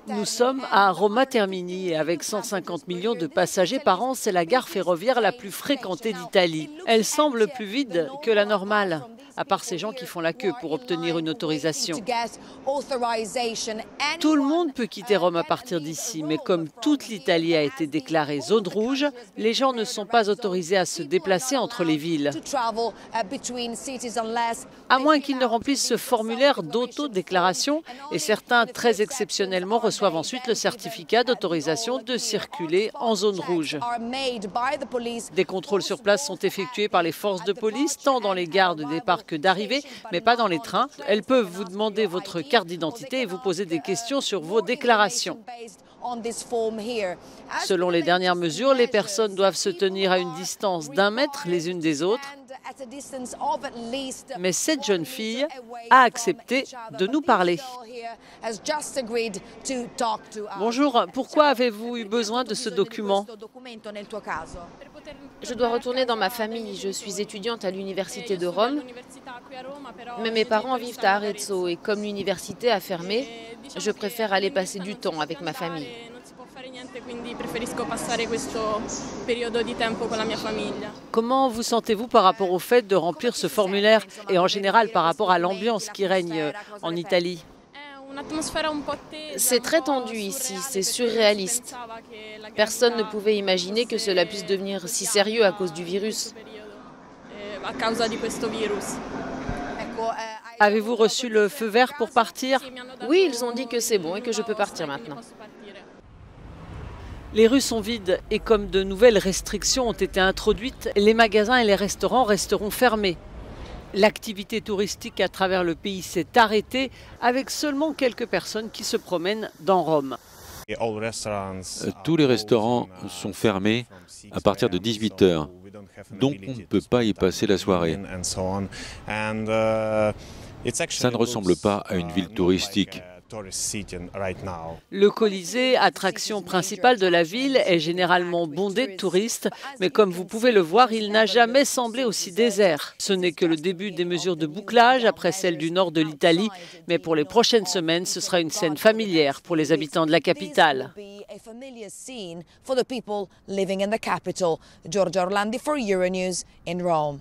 Nous sommes à Roma Termini et avec 150 millions de passagers par an, c'est la gare ferroviaire la plus fréquentée d'Italie. Elle semble plus vide que la normale, à part ces gens qui font la queue pour obtenir une autorisation. Tout le monde peut quitter Rome à partir d'ici, mais comme toute l'Italie a été déclarée zone rouge, les gens ne sont pas autorisés à se déplacer entre les villes. À moins qu'ils ne remplissent ce formulaire d'autodéclaration, et certains, très exceptionnellement, reçoivent ensuite le certificat d'autorisation de circuler en zone rouge. Des contrôles sur place sont effectués par les forces de police, tant dans les gares de départ que d'arrivée, mais pas dans les trains. Elles peuvent vous demander votre carte d'identité et vous poser des questions sur vos déclarations. Selon les dernières mesures, les personnes doivent se tenir à une distance d'1 mètre les unes des autres. Mais cette jeune fille a accepté de nous parler. Bonjour, pourquoi avez-vous eu besoin de ce document? Je dois retourner dans ma famille. Je suis étudiante à l'université de Rome, mais mes parents vivent à Arezzo et comme l'université a fermé, je préfère aller passer du temps avec ma famille. Comment vous sentez-vous par rapport au fait de remplir ce formulaire et en général par rapport à l'ambiance qui règne en Italie? C'est très tendu ici, c'est surréaliste. Personne ne pouvait imaginer que cela puisse devenir si sérieux à cause du virus. Avez-vous reçu le feu vert pour partir? Oui, ils ont dit que c'est bon et que je peux partir maintenant. Les rues sont vides et comme de nouvelles restrictions ont été introduites, les magasins et les restaurants resteront fermés. L'activité touristique à travers le pays s'est arrêtée avec seulement quelques personnes qui se promènent dans Rome. Tous les restaurants sont fermés à partir de 18 h, donc on ne peut pas y passer la soirée. Ça ne ressemble pas à une ville touristique. Le Colisée, attraction principale de la ville, est généralement bondé de touristes, mais comme vous pouvez le voir, il n'a jamais semblé aussi désert. Ce n'est que le début des mesures de bouclage après celles du nord de l'Italie, mais pour les prochaines semaines, ce sera une scène familière pour les habitants de la capitale. Giorgia Orlandi for Euronews in Rome.